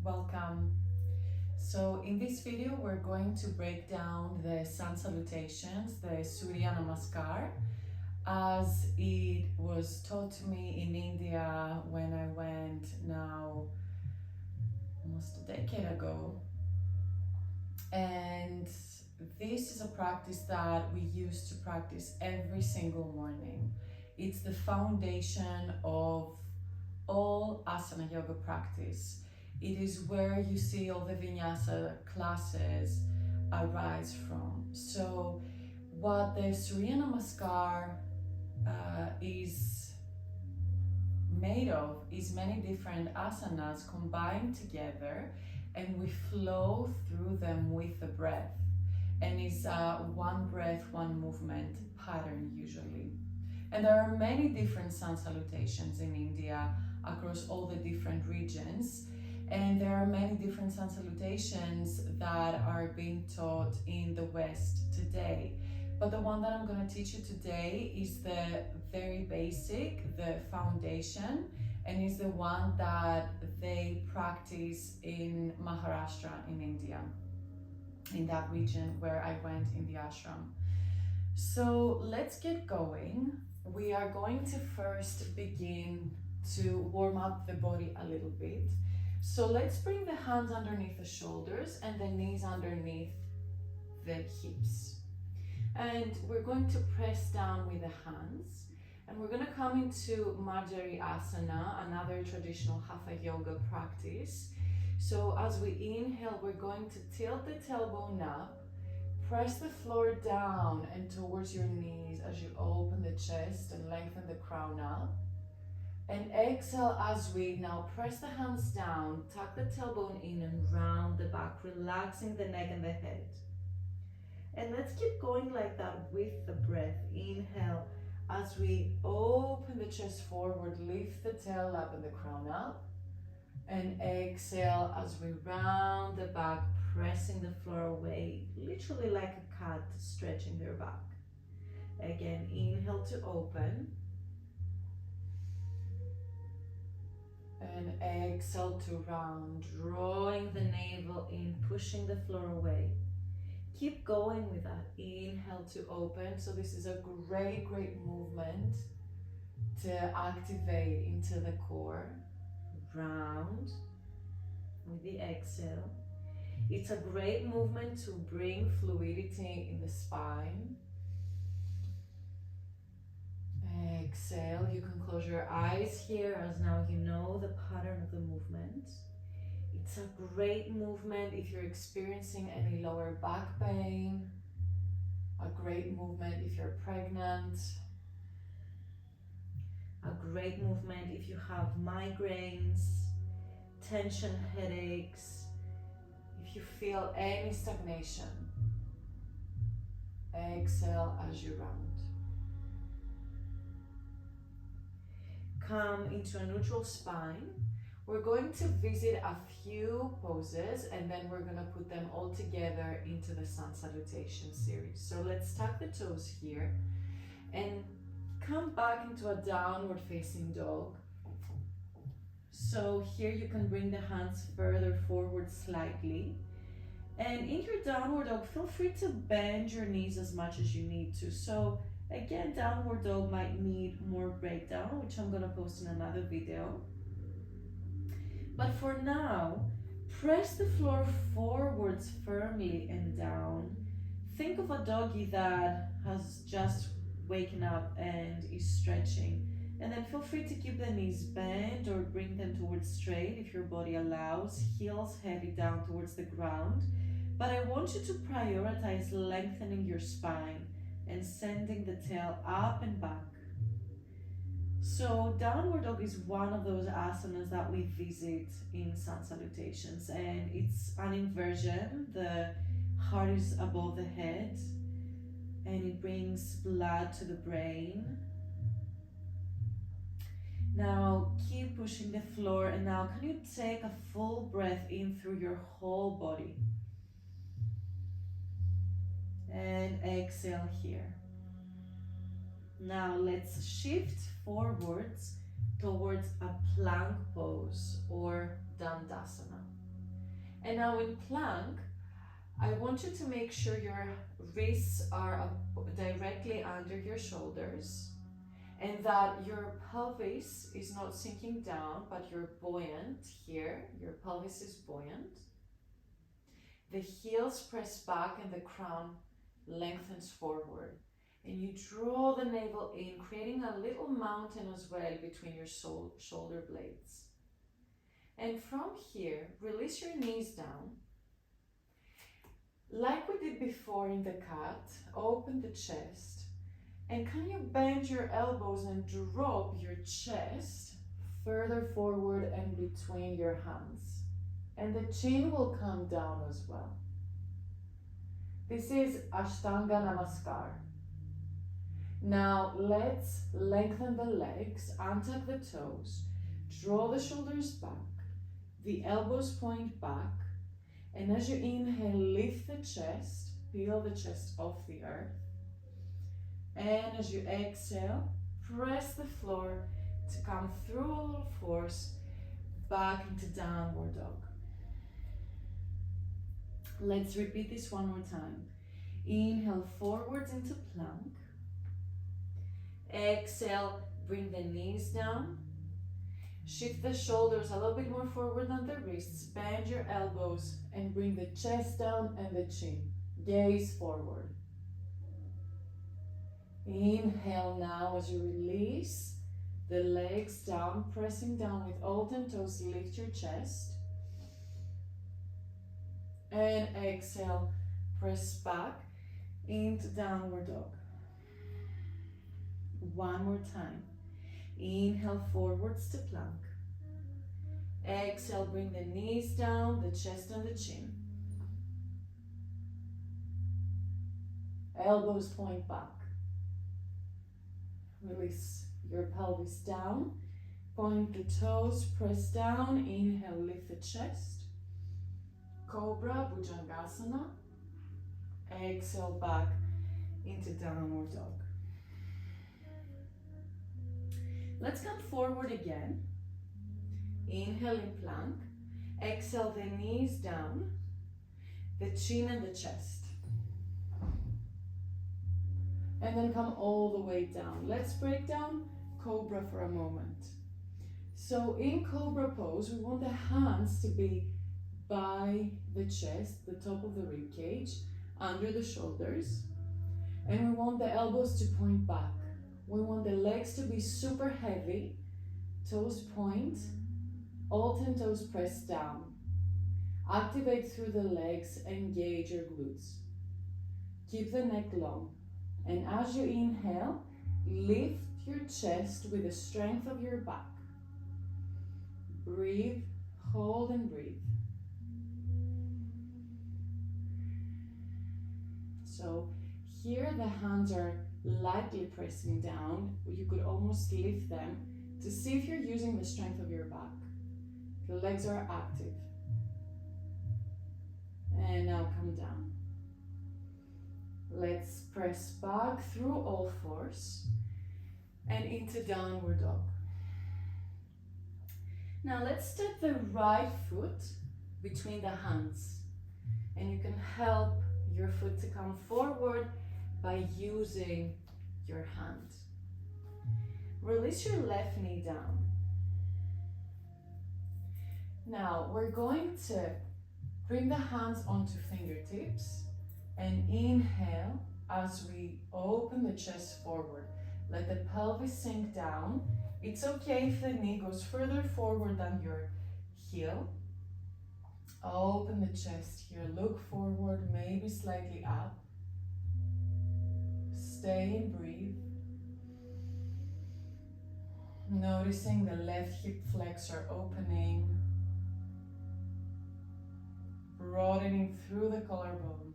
Welcome. So in this video we're going to break down the sun salutations, the Surya namaskar, as it was taught to me in India when I went now almost a decade ago. And this is a practice that we use to practice every single morning. It's the foundation of all asana yoga practice. It is where you see all the vinyasa classes arise from. So what the Surya Namaskar is made of is many different asanas combined together, and we flow through them with the breath. And it's one breath, one movement pattern usually. And there are many different sun salutations in India across all the different regions. And there are many different sun salutations that are being taught in the West today. But the one that I'm going to teach you today is the very basic, the foundation, and is the one that they practice in Maharashtra in India, in that region where I went in the ashram. So let's get going. We are going to first begin to warm up the body a little bit. So let's bring the hands underneath the shoulders and the knees underneath the hips. And we're going to press down with the hands. And we're going to come into Marjari Asana, another traditional Hatha yoga practice. So as we inhale, we're going to tilt the tailbone up, press the floor down and towards your knees as you open the chest and lengthen the crown up. And exhale as we now press the hands down, tuck the tailbone in and round the back, relaxing the neck and the head. And let's keep going like that with the breath. Inhale as we open the chest forward, lift the tail up and the crown up. And exhale as we round the back, pressing the floor away, literally like a cat stretching their back. Again, inhale to open. And exhale to round, drawing the navel in, pushing the floor away. Keep going with that. Inhale to open. So this is a great movement to activate into the core. Round with the exhale. It's a great movement to bring fluidity in the spine. Exhale, you can close your eyes here as now you know the pattern of the movement. It's a great movement if you're experiencing any lower back pain. A great movement if you're pregnant. A great movement if you have migraines, tension headaches, if you feel any stagnation. Exhale as you round. Come into a neutral spine. We're going to visit a few poses and then we're going to put them all together into the sun salutation series. So let's tuck the toes here and come back into a downward facing dog. So here you can bring the hands further forward slightly. And in your downward dog, feel free to bend your knees as much as you need to. So again, downward dog might need more breakdown, which I'm going to post in another video. But for now, press the floor forwards firmly and down. Think of a doggy that has just waken up and is stretching. And then feel free to keep the knees bent or bring them towards straight if your body allows. Heels heavy down towards the ground. But I want you to prioritize lengthening your spine and sending the tail up and back. So downward dog is one of those asanas that we visit in sun salutations, and it's an inversion. The heart is above the head and it brings blood to the brain. Now keep pushing the floor, and now can you take a full breath in through your whole body and exhale here. Now let's shift forwards towards a plank pose or dandasana. And now in plank, I want you to make sure your wrists are directly under your shoulders and that your pelvis is not sinking down, but you're buoyant here. Your pelvis is buoyant. The heels press back and the crown lengthens forward. And you draw the navel in, creating a little mountain as well between your shoulder blades. And from here, release your knees down. Like we did before in the cat, open the chest. And can you bend your elbows and drop your chest further forward and between your hands? And the chin will come down as well. This is Ashtanga Namaskar. Now let's lengthen the legs, untuck the toes, draw the shoulders back, the elbows point back, and as you inhale, lift the chest, peel the chest off the earth. And as you exhale, press the floor to come through all force back into downward dog. Let's repeat this one more time. Inhale forwards into plank. Exhale, bring the knees down. Shift the shoulders a little bit more forward than the wrists. Bend your elbows and bring the chest down and the chin. Gaze forward. Inhale now as you release the legs down, pressing down with all 10 toes, lift your chest. And exhale, press back into downward dog. One more time. Inhale forwards to plank. Exhale, bring the knees down, the chest and the chin. Elbows point back. Release your pelvis down. Point the toes, press down. Inhale, lift the chest. Cobra, Bhujangasana. Exhale back into downward dog. Let's come forward again. Inhale in plank. Exhale the knees down, the chin and the chest. And then come all the way down. Let's break down Cobra for a moment. So in Cobra pose, we want the hands to be by the chest, the top of the rib cage, under the shoulders. And we want the elbows to point back. We want the legs to be super heavy, toes point, all 10 toes press down. Activate through the legs, engage your glutes. Keep the neck long. And as you inhale, lift your chest with the strength of your back. Breathe, hold and breathe. So here the hands are lightly pressing down. You could almost lift them to see if you're using the strength of your back. The legs are active. And now come down. Let's press back through all fours and into downward dog. Now let's step the right foot between the hands. And you can help your foot to come forward by using your hand. Release your left knee down. Now we're going to bring the hands onto fingertips and inhale as we open the chest forward. Let the pelvis sink down. It's okay if the knee goes further forward than your heel. Open the chest here, look forward, maybe slightly up. Stay and breathe. Noticing the left hip flexor opening, broadening through the collarbone.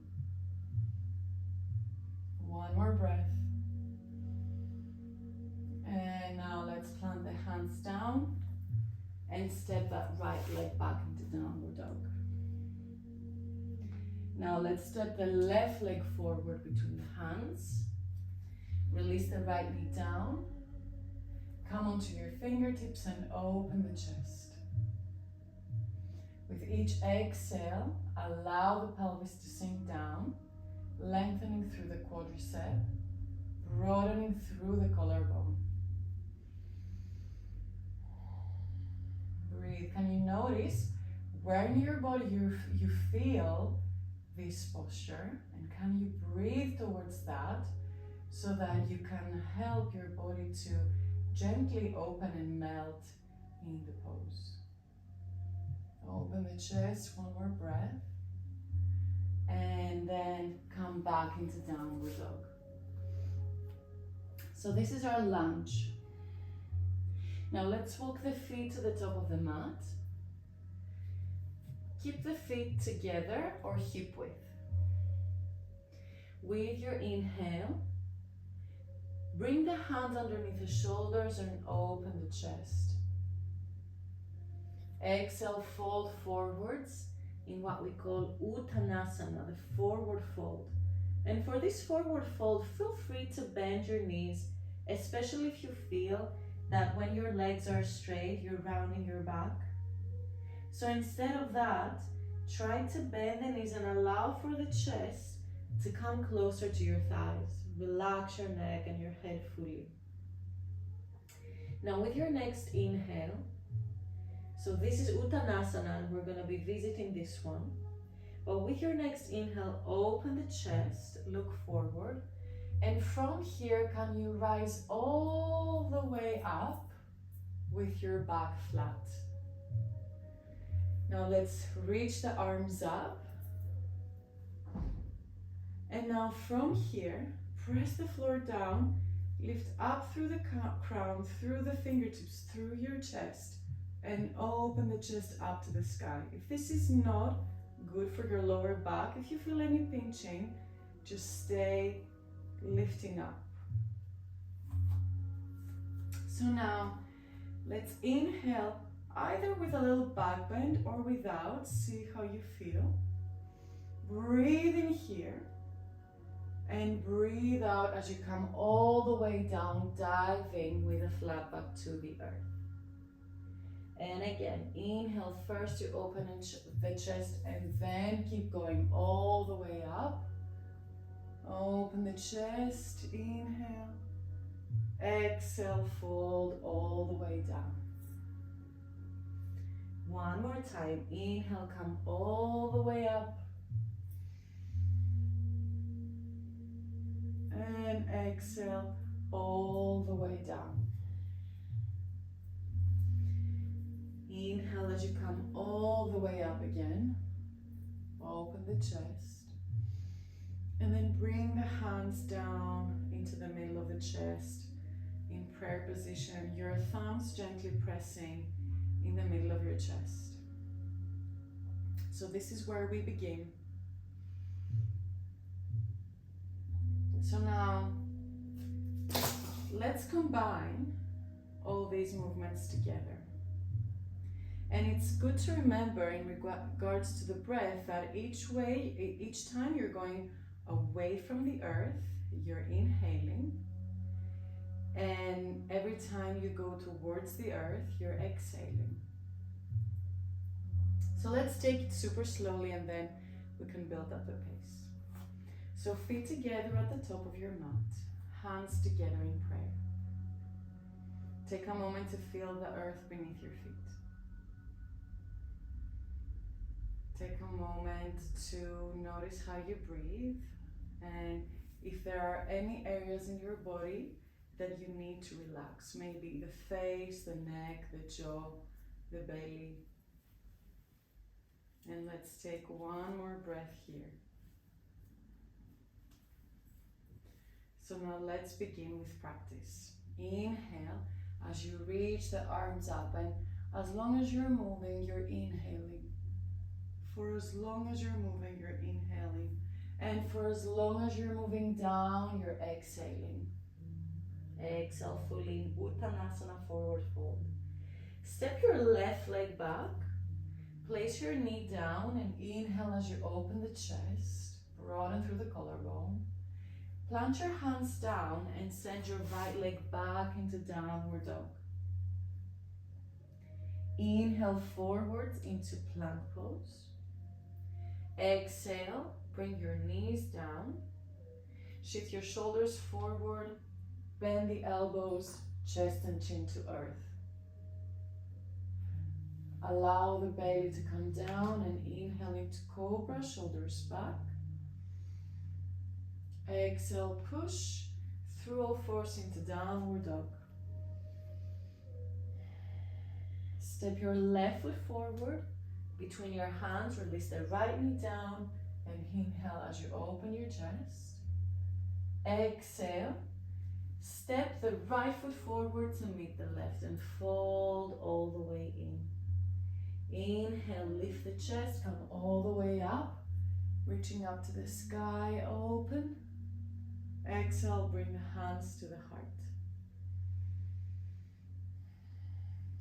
One more breath. And now let's plant the hands down and step that right leg back into downward dog. Now let's step the left leg forward between the hands. Release the right knee down. Come onto your fingertips and open the chest. With each exhale, allow the pelvis to sink down, lengthening through the quadricep, broadening through the collarbone. Breathe. Can you notice where in your body you feel this posture, and can you breathe towards that so that you can help your body to gently open and melt in the pose. Open the chest, one more breath, and then come back into downward dog. So this is our lunge. Now let's walk the feet to the top of the mat. Keep the feet together or hip width. With your inhale, bring the hands underneath the shoulders and open the chest. Exhale, fold forwards in what we call Uttanasana, the forward fold. And for this forward fold, feel free to bend your knees, especially if you feel that when your legs are straight, you're rounding your back. So instead of that, try to bend the knees and allow for the chest to come closer to your thighs. Relax your neck and your head fully. Now with your next inhale, so this is Uttanasana and we're going to be visiting this one. But with your next inhale, open the chest, look forward. And from here, can you rise all the way up with your back flat? Now let's reach the arms up. And now from here, press the floor down, lift up through the crown, through the fingertips, through your chest, and open the chest up to the sky. If this is not good for your lower back, if you feel any pinching, just stay lifting up. So now, let's inhale either with a little back bend or without. See how you feel. Breathe in here and breathe out as you come all the way down, diving with a flat back to the earth. And again, inhale first to open the chest and then keep going all the way up. Open the chest, inhale. Exhale, fold all the way down. One more time, inhale, come all the way up. And exhale, all the way down. Inhale as you come all the way up again. Open the chest. And then bring the hands down into the middle of the chest in prayer position. Your thumbs gently pressing in the middle of your chest. So this is where we begin. So now, let's combine all these movements together. And it's good to remember in regards to the breath that each time you're going away from the earth, you're inhaling. And every time you go towards the earth, you're exhaling. So let's take it super slowly and then we can build up the pace. So feet together at the top of your mat, hands together in prayer. Take a moment to feel the earth beneath your feet. Take a moment to notice how you breathe, and if there are any areas in your body that you need to relax, maybe the face, the neck, the jaw, the belly. And let's take one more breath here. So now let's begin with practice. Inhale as you reach the arms up, and as long as you're moving, you're inhaling. For as long as you're moving, you're inhaling. And for as long as you're moving down, you're exhaling. Exhale fully in Uttanasana, forward fold. Step your left leg back. Place your knee down and inhale as you open the chest, broaden through the collarbone. Plant your hands down and send your right leg back into downward dog. Inhale forwards into plank pose. Exhale, bring your knees down. Shift your shoulders forward. Bend the elbows, chest and chin to earth. Allow the belly to come down and inhale into cobra, shoulders back. Exhale, push through all fours into downward dog. Step your left foot forward. Between your hands, release the right knee down and inhale as you open your chest. Exhale. Step the right foot forward to meet the left and fold all the way in. Inhale, lift the chest, come all the way up, reaching up to the sky, open. Exhale, bring the hands to the heart.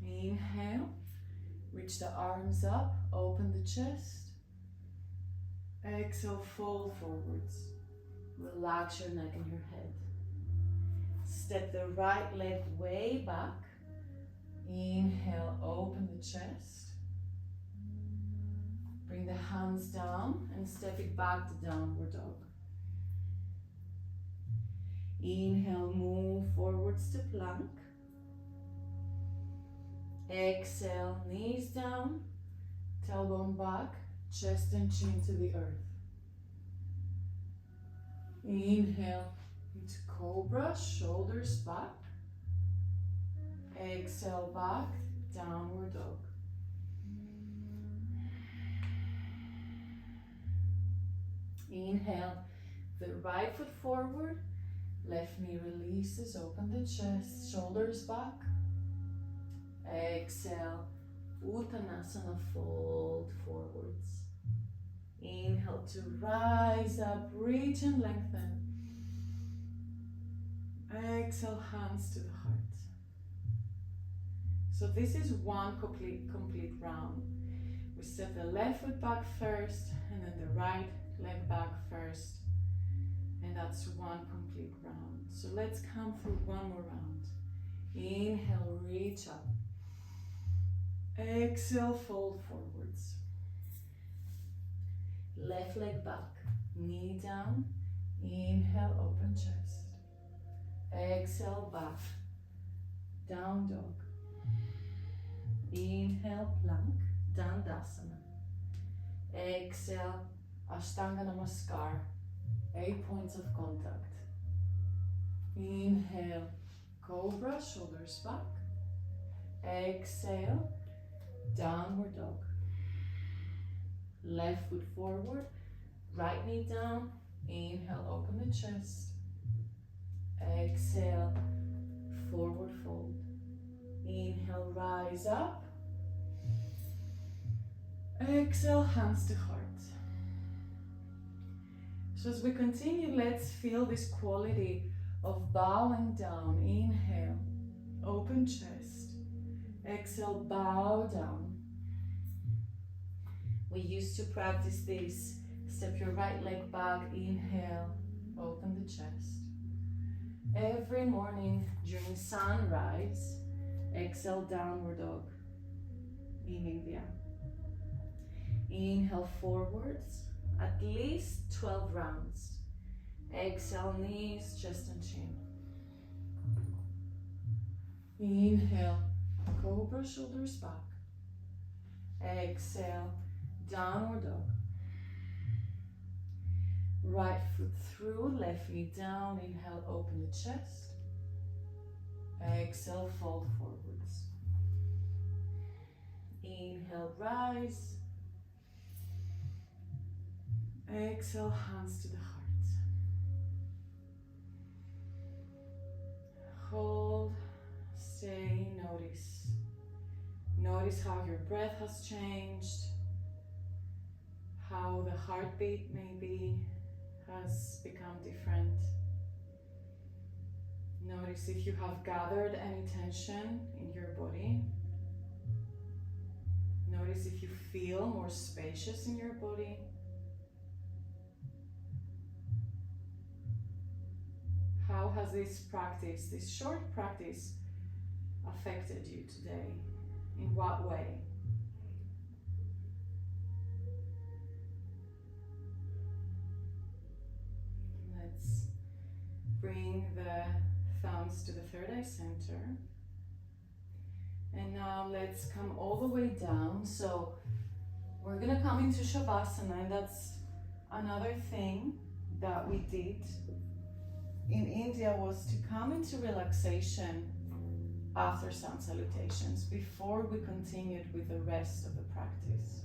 Inhale, reach the arms up, open the chest. Exhale, fold forwards. Relax your neck and your head. Step the right leg way back. Inhale, open the chest. Bring the hands down and step it back to downward dog. Inhale, move forwards to plank. Exhale, knees down, tailbone back, chest and chin to the earth. Inhale into cobra, shoulders back. Exhale, back, downward dog. Inhale, the right foot forward, left knee releases, open the chest, shoulders back. Exhale, Uttanasana, fold forwards. Inhale to rise up, reach and lengthen. Exhale, hands to the heart. So this is one complete round. We step the left foot back first and then the right leg back first. And that's one complete round. So let's come through one more round. Inhale, reach up. Exhale, fold forwards. Left leg back, knee down. Inhale, open chest. Exhale, back, down dog. Inhale, plank, Dandasana. Exhale, Ashtanga Namaskar, 8 points of contact. Inhale, cobra, shoulders back. Exhale, downward dog. Left foot forward, right knee down. Inhale, open the chest. Exhale, forward fold. Inhale, rise up. Exhale, hands to heart. So as we continue, let's feel this quality of bowing down. Inhale, open chest. Exhale, bow down. We used to practice this. Step your right leg back. Inhale, open the chest. Every morning during sunrise, exhale, downward dog in India. Inhale forwards, at least 12 rounds. Exhale, knees, chest and chin. Inhale, cobra, shoulders back. Exhale, downward dog. Right foot through, left knee down. Inhale, open the chest. Exhale, fold forwards. Inhale, rise. Exhale, hands to the heart. Hold, stay, notice. Notice how your breath has changed, how the heartbeat maybe has become different. Notice if you have gathered any tension in your body. Notice if you feel more spacious in your body. How has this practice, this short practice, affected you today In what way? Let's bring the thumbs to the third eye center. And now let's come all the way down. So we're gonna come into Shavasana, and that's another thing that we did in India, was to come into relaxation after sun salutations before we continued with the rest of the practice.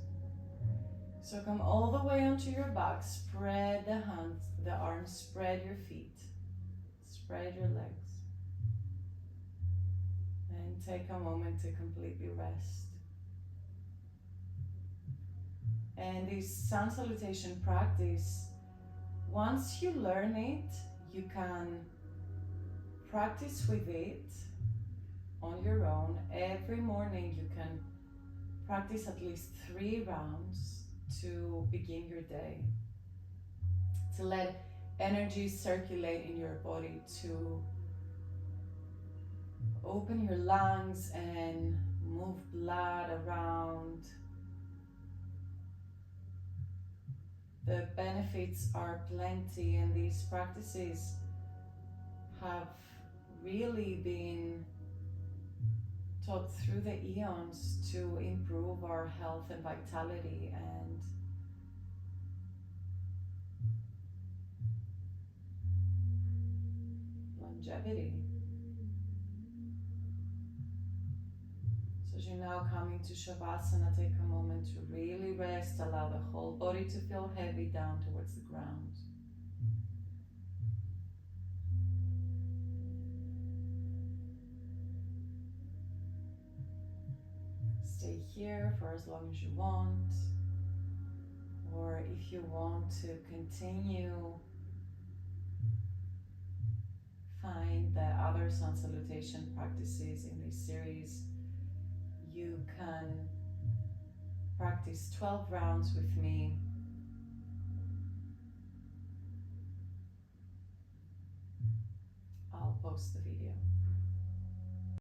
So come all the way onto your back, spread the hands, the arms, spread your feet, spread your legs, and take a moment to completely rest. And this sun salutation practice, once you learn it, you can practice with it on your own. Every morning you can practice at least 3 rounds to begin your day, to let energy circulate in your body, to open your lungs and move blood around. The benefits are plenty, and these practices have really been taught through the eons to improve our health and vitality and longevity. So as you're now coming to Shavasana, take a moment to really rest. Allow the whole body to feel heavy down towards the ground. Stay here for as long as you want, or if you want to continue, find the other sun salutation practices in this series. You can practice 12 rounds with me. I'll post the video.